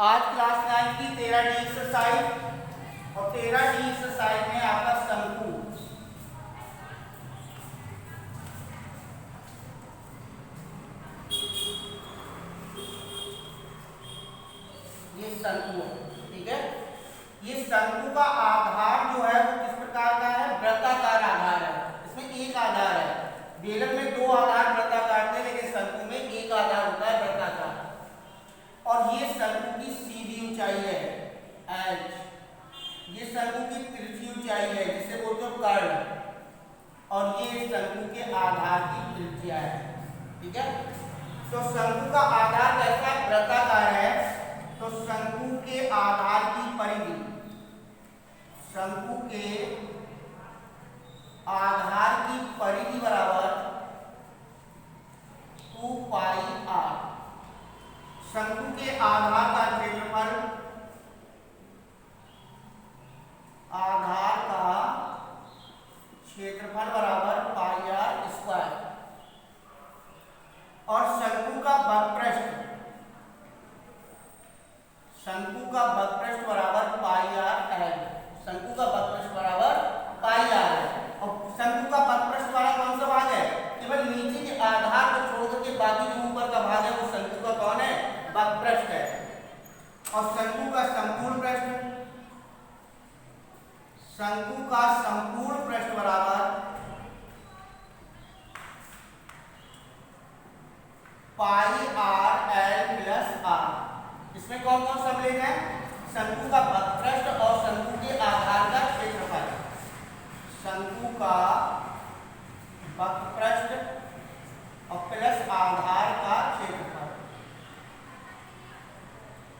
आज क्लास 9 की 13D exercise और 13D एक्सरसाइज में आपका शंकु, ये शंकु है, ठीक है। ये शंकु का आधार जो है वो किस प्रकार का है? वृत्ताकार आधार है। इसमें एक आधार है, बेलन में दो आधार वृत्ताकार थे, लेकिन शंकु में एक आधार होता है वृत्ताकार। और ये शंकु की सीधी ऊंचाई है h, ये शंकु की तिरछी ऊंचाई है जिसे बोलते हो कर्ण, और ये शंकु के आधार की त्रिज्या है, ठीक है। तो शंकु का आधार कैसा है? वृत्ताकार है। तो शंकु के आधार की परिधि, शंकु के आधार की परिधि बराबर 2 पाई r। शंकु के आधार का क्षेत्रफल, आधार का क्षेत्रफल बराबर पाई आर स्क्वायर, और शंकु का वक्रपृष्ठ, शंकु का वक्रपृष्ठ बराबर पाई आर एल। शंकु का वक्रपृष्ठ बराबर पाई आर है। और शंकु का वक्रपृष्ठ वाला कौन सा भाग है? केवल नीचे के आधार को छोड़ करके बाकी जो ऊपर का भाग है वो शंकु का कौन है? वक्रपृष्ठ है। और शंकु का संपूर्ण पृष्ठ, शंकु का संपूर्ण पृष्ठ बराबर पाई आर एल प्लस आर। इसमें कौन कौन सब लेना है? शंकु का वक्रपृष्ठ और शंकु के आधार का क्षेत्रफल। शंकु का वक्रपृष्ठ और प्लस आधार का क्षेत्रफल,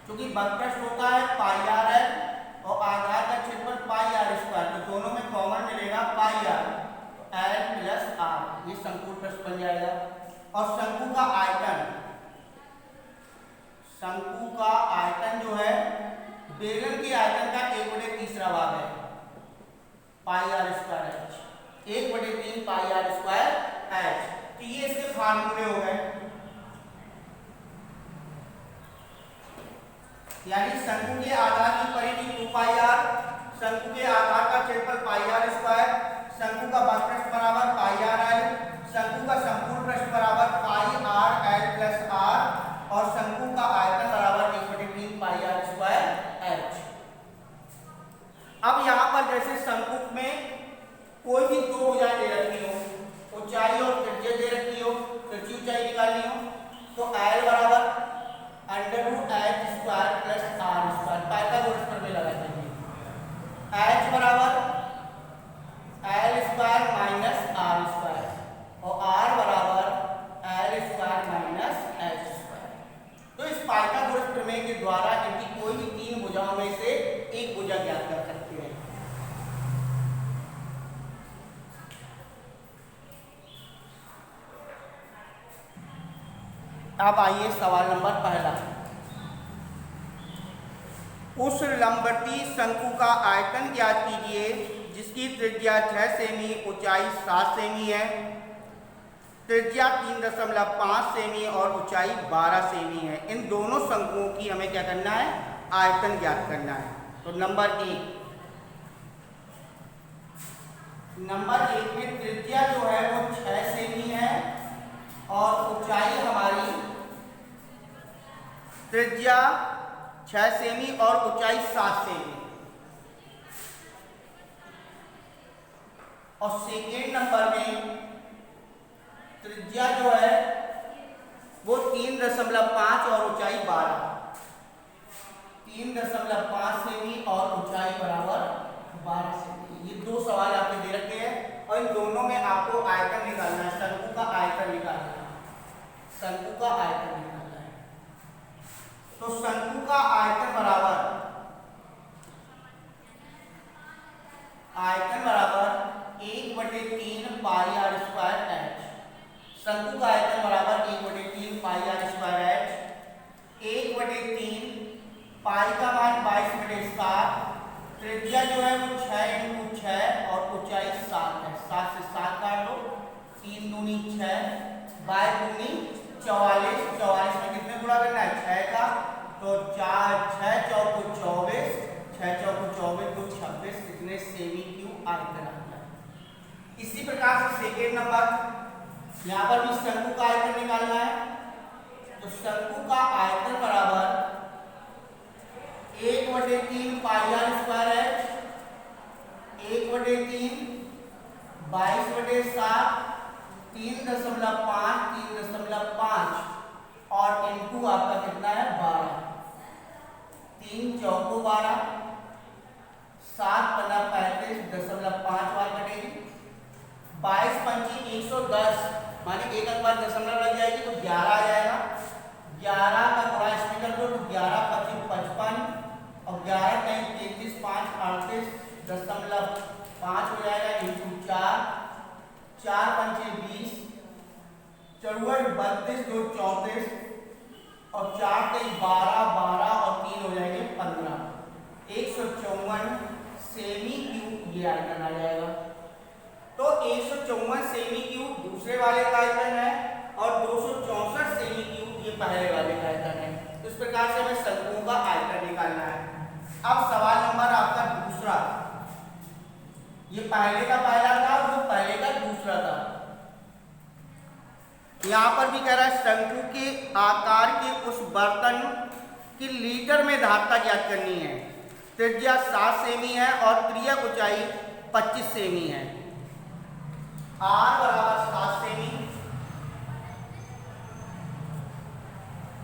क्योंकि वक्रपृष्ठ होता है पाई आर एल और आधार का क्षेत्रफल पाई आर स्क्वायर, तो दोनों में कॉमन मिलेगा पाई आर, तो एल प्लस आर, ये संपूर्ण पृष्ठ बन जाएगा। और शंकु का आयतन, शंकु का आयतन जो है बेलन के आयतन का 1/3 भाग है, pi r square h, 1/3 pi r square h. तो ये इसके फार्मूले हो गए, यानी शंकु के आधार की परिधि 2 पाई आर, शंकु के आधार का क्षेत्रफल पाई आर स्क्वायर, शंकु का वक्रपृष्ठ बराबर पाई आर एल, शंकु का संपूर्ण पृष्ठ बराबर पाई आर एल प्लस आर, और शंकु का आयतन बराबर 1/3 पाई आर स्क्वायर एच। अब यहाँ पर जैसे शंकु में कोई भी दो भुजाएं दे रखी हो, ऊंचाई और त्रिज्या दे रखी हो, तिरछी ऊंचाई निकालनी हो, तो एल बराबर √h square plus R square, Pythagoras प्रमेय लगा देंगे। h बराबर L square minus R square, और r बराबर L square minus H square. तो इस पाइथागोरस प्रमेय के द्वारा इनकी कोई भी तीन भुजाओं में से एक भुजा ज्ञात कर सकते हैं। अब आइए सवाल नंबर पहला। उस लंबवती शंकु का आयतन ज्ञात कीजिए जिसकी त्रिज्या 6 सेमी, ऊंचाई 7 सेमी है। त्रिज्या 3.5 सेमी और ऊंचाई 12 सेमी है। इन दोनों शंकुओं की हमें क्या करना है? आयतन ज्ञात करना है। तो नंबर 1 में त्रिज्या जो है वो 6 सेमी है और ऊंचाई हमारी, त्रिज्या 6 सेमी और ऊंचाई 7 सेमी। और सेकेंड नंबर में त्रिज्या जो है वो 3.5 और ऊंचाई 12, 3.5 सेमी और ऊंचाई बराबर 12 सेमी। ये दो सवाल आपके दे रखे हैं और इन दोनों में आपको आयतन निकालना है, शंकु का आयतन निकालना है, शंकु का आयतन निकालना है। तो शंकु का आयतन बराबर, आयतन बराबर 1/3 पाई आर स्क्वायर एच। शंकु का आयतन बराबर 1/3 पाई आर स्क्वायर एच। 1/3 पाई का मान 22/7, त्रिज्या जो है वो 6 × 6 और ऊंचाई 7 है, 7 से 7 काट लो, 3 दूनी 6, 22 दूनी 44, 44 में कितने गुणा करना है? 6 का, तो 6 चौको 24 तो 26 इतने सेमी क्यूब आयतन आ गया। इसी प्रकार से सेकेंड नंबर, यहाँ पर भी शंकु का आयतन निकालना है। तो शंकु का आयतन बराबर 1/3 पाई आर स्क्वायर एच, 1/3 22/7 3.5 और इनटू आपका कितना है 12, 3 चौको 12, 7 पन्ना 35.5 बार कटेगी, 22 पंची 110 माने एक बार दशमलव लग जाएगी तो 11 आ जाएगा। 11 का गुणा इसमें कर दो तो 11 25 55 और 11 टाइम 33 5 38.5 हो जाएगा इंटू 4, 4 पंचे 20, 4 32 2 34 और 4 तेईस 12 12 और 3 हो जाएंगे 15, 154 सेमी क्यूब ये आयतन आ जाएगा। तो 154 सेमी क्यूब दूसरे वाले का आयतन है और 264 सेमी क्यूब ये पहले वाले का आयतन है। तो इस प्रकार से हमें शंकुओं का आयतन निकालना है। अब सवाल नंबर आपका दूसरा, ये पहले का पहला था, वो पहले का दूसरा था। यहाँ पर भी कह रहा है शंकु के आकार के उस बर्तन की लीटर में धारता ज्ञात करनी है। त्रिज्या 7 सेमी है और त्रियक ऊंचाई 25 सेमी है। आर बराबर 7 सेमी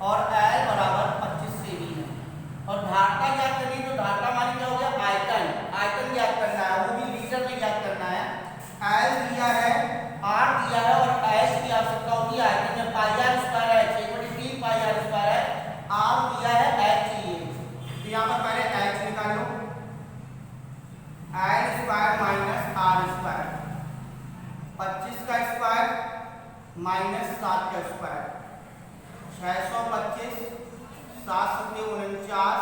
और एल बराबर 25 सेमी है और धारता ज्ञात करनी, तो धारता मानी क्या हो गया आयतन, आयतन ज्ञात करना है, वो भी लीटर में ज्ञात करना है। एल दिया है, आर दिया है और एच की आवश्यकता होती है आयतन में, पाई आर स्क्वायर है 6/3 पाई आर स्क्वायर है, आर दिया है एच चाहिए। तो यहाँ पर पहले एच निकालो, L square minus R square, 25 का स्क्वायर माइनस 7 का स्क्वायर, 625 7 सत्ते 49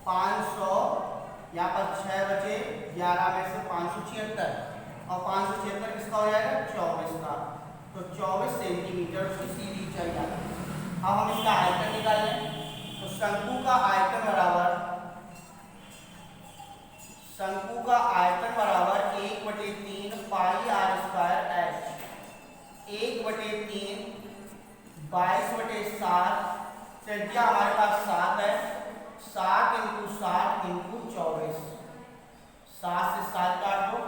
500, यहाँ पर 6 बचे 11 में से 576 और 576 किसका हो जाएगा 24 का। तो 24 सेंटीमीटर उसकी सीधी ऊंचाई आ गई। अब हम इसका आयतन निकाल लें। तो शंकु का आयतन बराबर 1/3 पाई आर स्क्वायर एच, 1/3 22/7, त्रिज्या हमारे पास 7 है, 7 × 7 × 24, 7 से 7 काट दो,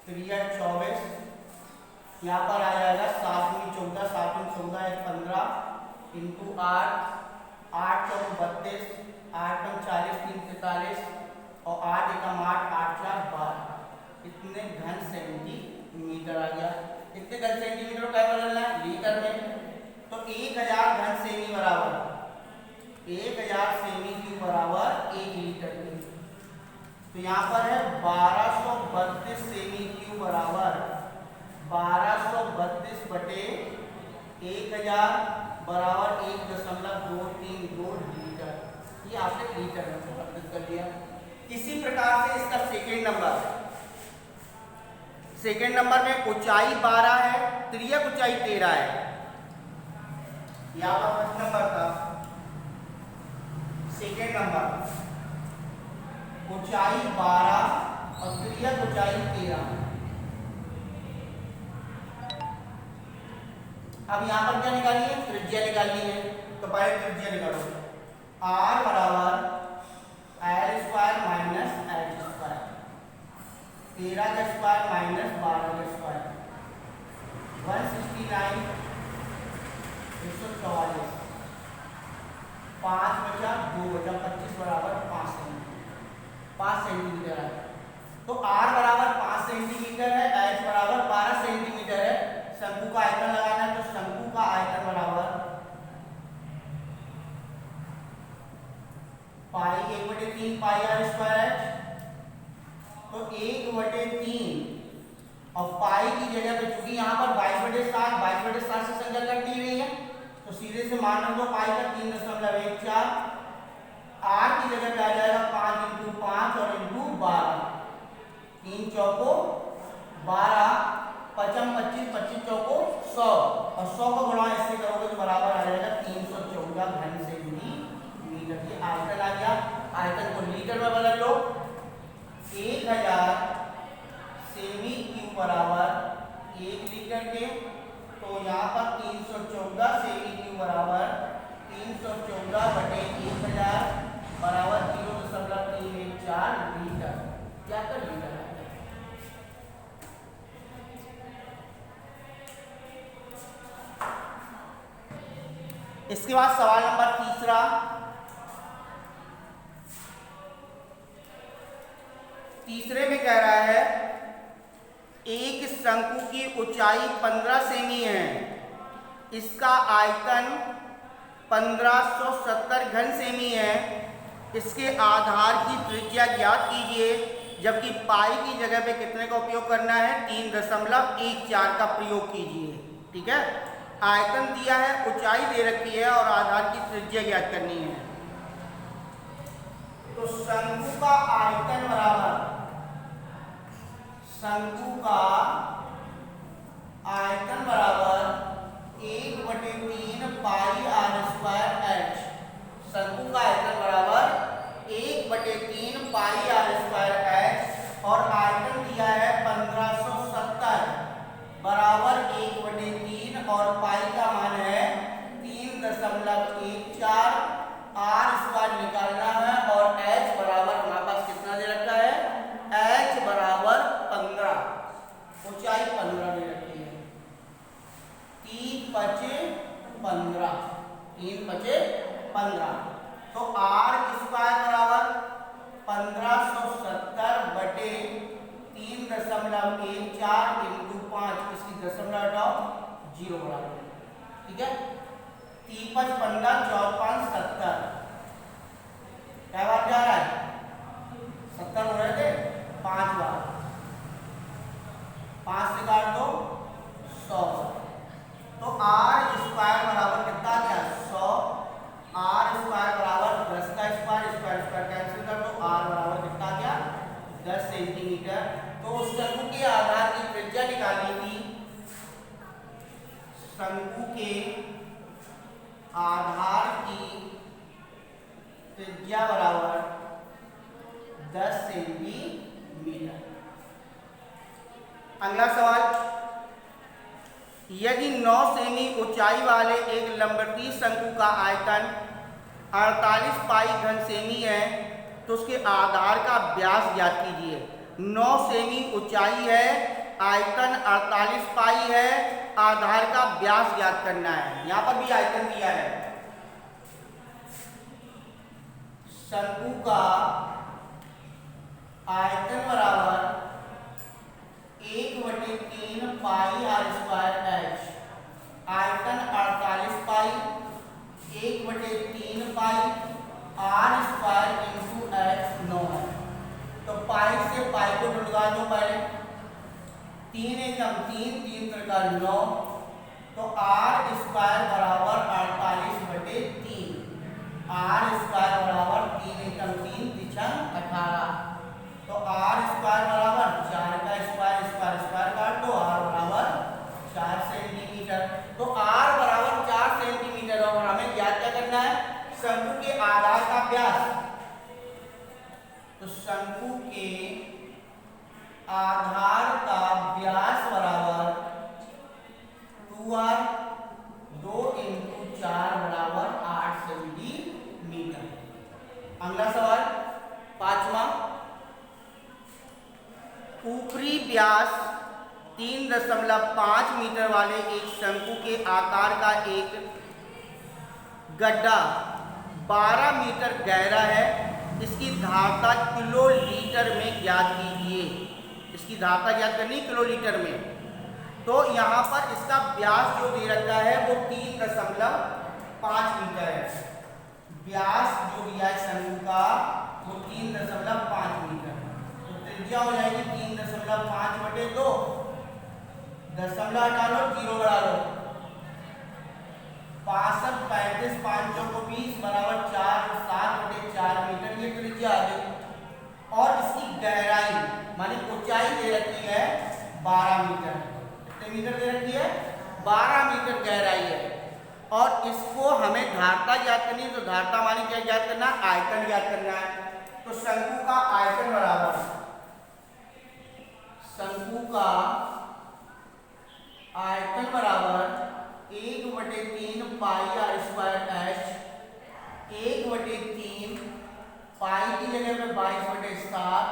3/24, यहाँ पर आ जाएगा 7 × 14, 7 × 14 है 15 इंटू 8, 8 × 32, 8 × 40 3 43 और 8 × 8 8 4 12, इतने घन सेंटीमीटर आ गया। इतने घन सेंटीमीटर को क्या बदलना है लीटर में, तो 1000 घन सेमी बराबर 1000 सेमी क्यूब बराबर 1 लीटर की। तो यहाँ पर है 1232 सेमी क्यूब बराबर 1232/1000 बराबर 1.232 लीटर। ये आपने लीटर में परिवर्तित कर दिया। इसी प्रकार से इसका सेकेंड नंबर में ऊंचाई 12 है, त्रियक ऊंचाई 13 है। यहाँ पर फर्स्ट नंबर था, सेकेंड नंबर ऊंचाई 12 और त्रियक ऊंचाई 13। अब यहाँ पर क्या निकालनी है त्रिज्या निकालनी है। तो पहले त्रिज्या निकालो, आर बराबर L square minus H square, 13 का स्क्वायर माइनस 12 का स्क्वायर, 169 144, 5 बचा 2 बचा 25 बराबर 5 सेंटीमीटर है। तो आर बराबर 5 सेंटीमीटर है, एच बराबर 12 सेंटीमीटर है। शंकु का आयतन लगाना है, तो शंकु का आयतन बराबर पाई 1/3 पाई आर स्क्वायर एच, तो 1/3 और पाई की जगह पे चूंकि यहाँ पर 22/7 से संख्या कट नहीं रही है तो सीधे से मान रख दो पाई का 3.14, आर की जगह पे आ जाएगा 5 × 5 और इंटू 12, 3 चौको 12, 55 25 25 चौको 100 और 100 को गुणा इससे करोगे तो बराबर आ जाएगा 314 घन सेंटीमीटर। मीटर। ये आयतन आ गया, आयतन को लीटर में बदल लो। 1000 सेमी क्यूब बराबर 1 लीटर के, तो यहाँ पर 314 सेमी क्यूब बराबर 314/1000 बराबर 0.314 लीटर। क्या कर लीटर है। इसके बाद सवाल नंबर तीसरा, तीसरे में कह रहा है एक शंकु की ऊंचाई 15 सेमी है, इसका आयतन 1570 घन सेमी है, इसके आधार की त्रिज्या ज्ञात कीजिए, जबकि पाई की जगह पे कितने का उपयोग करना है, 3.14 का प्रयोग कीजिए। ठीक है, आयतन दिया है, ऊंचाई दे रखी है और आधार की त्रिज्या ज्ञात करनी है। तो शंकु का आयतन बराबर, शंकु का आयतन बराबर 1/3 पाई r स्क्वायर h। शंकु का आयतन बराबर 1/3 पाई r स्क्वायर h और आयतन दिया है 1570 बराबर 1/3 और पाई का मान है 3.14। r स्क्वायर निकालना है और h बराबर हमारे पास कितना दे रखा है, h बराबर 15, ऊंचाई 15 दे रखी है। 3×5=15, 3×5=15। तो r स्क्वायर बराबर 1570/3.14 इंटू 5, इसकी दशमलव हटाओ, 0 बराबर। ठीक है, 3×5=15, 4×5=70, क्या बार जा रहा है, 70 हो रहे थे, 5 बार, 5 से काट दो 100। तो r स्क्वायर बराबर कितना आ गया, 100। r स्क्वायर बराबर 10 का स्क्वायर, स्क्वायर स्क्वायर कैंसिल कर दो, r बराबर कितना आ गया, 10 सेंटीमीटर। तो उस शंकु के आधार की त्रिज्या निकालनी थी। शंकु के आधार की त्रिज्या बराबर 10 सेंटीमीटर। अगला सवाल, यदि 9 सेमी ऊंचाई वाले एक लंबवती शंकु का आयतन 48 पाई घन सेमी है, तो उसके आधार का व्यास ज्ञात कीजिए। 9 सेमी ऊंचाई है, आयतन 48 पाई है, आधार का व्यास ज्ञात करना है। यहां पर भी आयतन दिया है। शंकु का आयतन बराबर 1/3 पाई r स्क्वायर h, आयतन 48 पाई, 1/3 पाई r स्क्वायर इंटू h 9 है। तो पाई से पाई को ढूंढवा दो पहले, 3 एकम 3, 3 त्रिका 9, तो r स्क्वायर बराबर 48/3, r स्क्वायर बराबर 3 एकम 3 3 18, तो r स्क्वायर बराबर 4 का स्क्वायर, स्क्वायर स्क्वायर काट दो, r बराबर 4 सेंटीमीटर। तो r बराबर 4 सेंटीमीटर और हमें ज्ञात क्या करना है, शंकु के आधार का व्यास। तो शंकु के आधार का व्यास बराबर 2r, 2 इंटू 4 बराबर 8 सेंटीमीटर। अगला सवाल, पांचवा, ऊपरी व्यास 3.5 मीटर वाले एक शंकु के आकार का एक गड्ढा 12 मीटर गहरा है, इसकी धारता किलो लीटर में ज्ञात कीजिए। इसकी धारता ज्ञात करनी किलो लीटर में। तो यहाँ पर इसका व्यास जो दे रखा है वो 3.5 मीटर है। व्यास जो दिया है शंकु का वो 3.5 मीटर। तो त्रिज्या हो जाएगी 3.5/2, दशमलव हटा लो, 0 बढ़ा लो, 65, 35, 5 चौको 20 बराबर 4, 7/4 मीटर ये त्रिज्या आ गई। और इसकी गहराई मानी ऊंचाई दे रखी है 12 मीटर। कितने मीटर दे रखी है, 12 मीटर गहराई है। और इसको हमें धारता ज्ञात करनी है। तो धारता माने क्या ज्ञात करना है? आयतन ज्ञात करना है। तो शंकु का आयतन बराबर, शंकु का आयतन बराबर 1/3 पाई आर स्क्वायर एच, 1/3 पाई की जगह पे 22/7,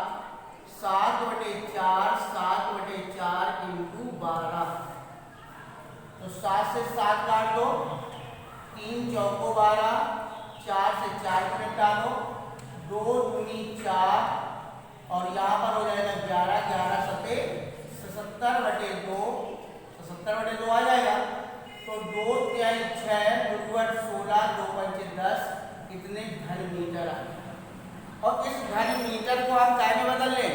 7/4, 7/4 इंटू 12। तो 7 से 7 काट दो, 3 चौको 12, 4 से 4 को निपटा दो, 2 दूनी 4 और यहाँ पर हो जाएगा 11, 11 सते 77/2, 77/2 आ जाएगा। तो 2 तिहाई 6, 2 16, 2 पंचे 10, कितने घन मीटर आ गया। और इस घन मीटर को हम काय में बदल लें?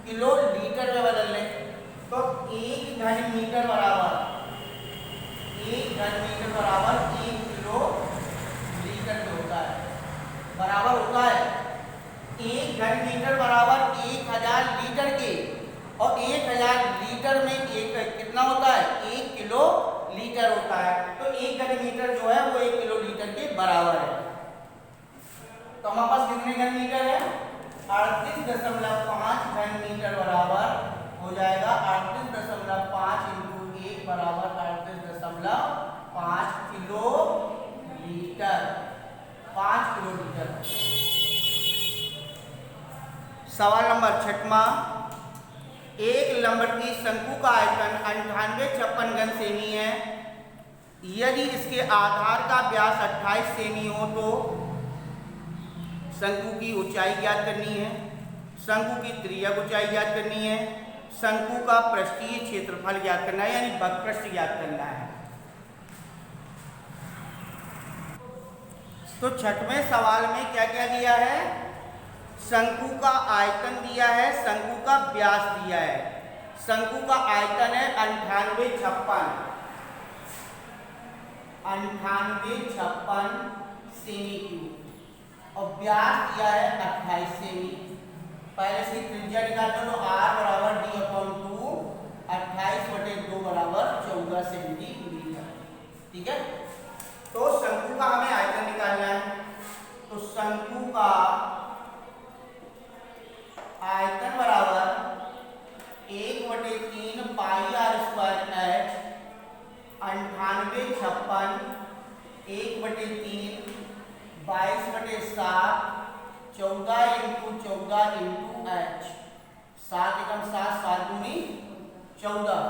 किलो लीटर में बदल लें। तो 1 घन मीटर बराबर 1 किलो लीटर में होता है, बराबर होता है 1 घन मीटर बराबर 1000 लीटर के। और 1000 लीटर में एक कितना होता है? 1 किलो लीटर होता है। तो 1 घन मीटर जो है वो 1 किलो लीटर के बराबर है। तो हमारे पास कितने घन मीटर है? 38.5 घन मीटर बराबर हो जाएगा 38.5 इंटू 1 बराबर 38.5 किलो लीटर, 5 किलो लीटर। सवाल नंबर 6वां, एक लंबर की शंकु का आयतन 9856 घन सेमी है। यदि इसके आधार का व्यास 28 सेमी हो तो शंकु की ऊंचाई ज्ञात करनी है, शंकु की त्रिज्यक ऊंचाई ज्ञात करनी है, शंकु का पृष्ठीय क्षेत्रफल ज्ञात करना है, यानी वक्रपृष्ठ ज्ञात करना है। तो 6वें सवाल में क्या क्या दिया है? शंकु का आयतन दिया है, शंकु का व्यास दिया है। शंकु का आयतन है 9856 सेमी क्यूब और व्यास दिया है 28 सेमी। पहले से त्रिज्या निकाल लो, तो r बराबर d/2, 28/2 बराबर 14 सेंटीमीटर। ठीक है। तो शंकु का हमें आयतन निकालना है। तो शंकु का आयतन बराबर 1/3 pi r square h, 9856 1/3 22/7, 14 into 14 into h, 7 एकम 7, 7 दूनी 14,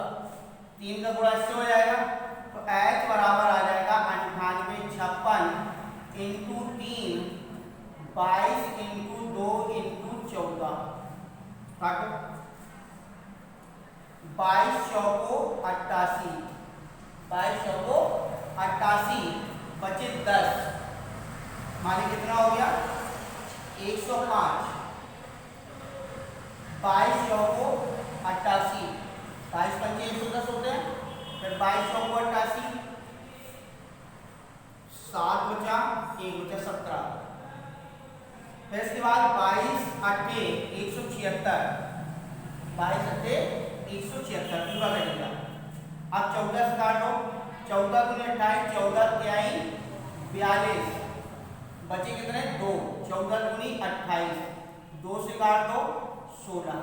3 का गुणा इससे हो जाएगा। तो एच बराबर आ जाएगा 9856 इंटू 3, 22 इंटू 2 इंटू 14, 22 चौको 88, 22 चौको 88 बचे 10, माने कितना हो गया? 105। 22 चौको 88, 22 पंचे 110 होते हैं, फिर 22 चौको 88, 7 बचा 1 बचा 17, फिर इसके बाद 22 अट्ठे 176, 22 अट्ठे 176 पूरा करेगा। अब 14 से काट दो, 14 दूनी 28, 14 तिहाई 42, बचे कितने? 2, 14 दूनी 28, 2 से काट दो 16।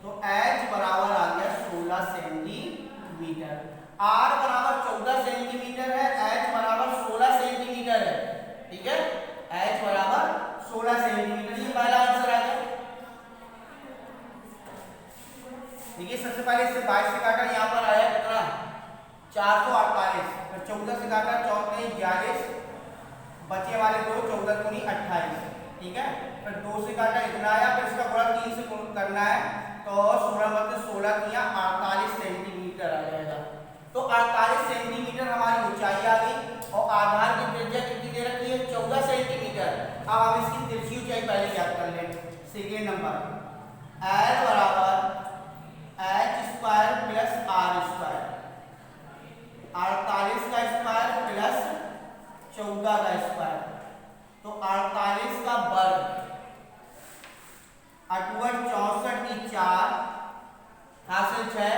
तो h बराबर आ गया 16 सेंटीमीटर। r बराबर 14 सेंटीमीटर है, h बराबर 16 सेंटीमीटर है। ठीक है, h बराबर 16 सेंटीमीटर, ये पहला आंसर आ गया। देखिए सबसे पहले इससे 22 से काटा, यहाँ पर आया कितना? 448, फिर 14 से काटा 14 42, बचे वाले 2, 14 दूनी 28। ठीक है, फिर 2 से काटा इतना आया, फिर इसका गुणा 3 से करना है, तो 16 मतलब 16 किया 48 सेंटीमीटर आ जाएगा। तो 48 सेंटीमीटर हमारी ऊंचाई आ गई और आधार की त्रिज्या कितनी दे रखी है? 14 सेंटीमीटर। अब हम इसकी तिरछी ऊंचाई पहले ज्ञात कर लें। सेकेंड नंबर, L बराबर h square plus r square, 48 का स्क्वायर प्लस 14 का स्क्वायर, तो 48 का वर्ग, 8 64 की 4, हासिल 6,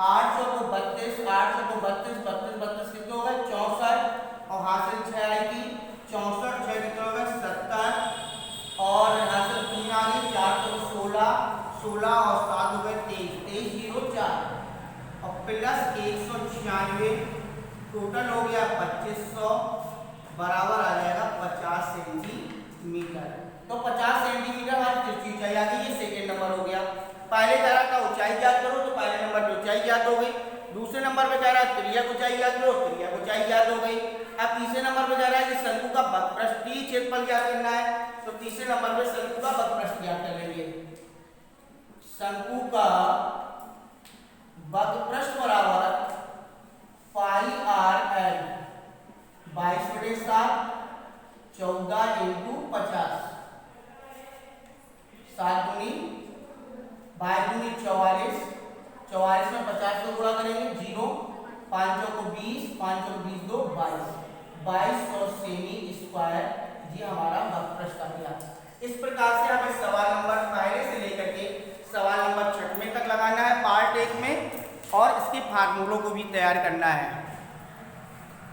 800 को 32, 800 को 32, 32 32 कितने हो गए 64 और हासिल 6 आएगी 64, 6 कितने हो गए 70 और यहाँ से 3 आ गई 4 को 16, 16 और 7 हो गए 23, 23 0 4 और प्लस 196 टोटल हो गया 2500 बराबर आ जाएगा 50 सेंटीमीटर। तो 50 सेंटीमीटर हमारी तिरछी ऊंचाई आ गई, ये सेकेंड नंबर हो गया। पहले कह रहा था ऊंचाई ज्ञात करो, तो पहले नंबर पे ऊंचाई ज्ञात हो गई। दूसरे नंबर पे कह रहा है त्रिज्या ऊंचाई ज्ञात करो, त्रिज्या ऊंचाई ज्ञात हो गई। अब तीसरे नंबर पे कह रहा है कि शंकु का वक्रपृष्ठीय क्षेत्रफल ज्ञात करना है, तो तीसरे नंबर पे शंकु का वक्रपृष्ठ ज्ञात कर लेंगे। शंकु का वक्रपृष्ठ बराबर पाई आर एल 22/7 14 × 50 7 दूनी 44 में 50 को गुणा करेंगे 0 5 को 20 5 को 20 2 2200 सेमी स्क्वायर ये हमारा वक्रपृष्ठ आ गया। इस प्रकार से हमें सवाल नंबर पहले से लेकर के सवाल नंबर 6वें तक लगाना है पार्ट 1 में और इसके फार्मूलों को भी तैयार करना है।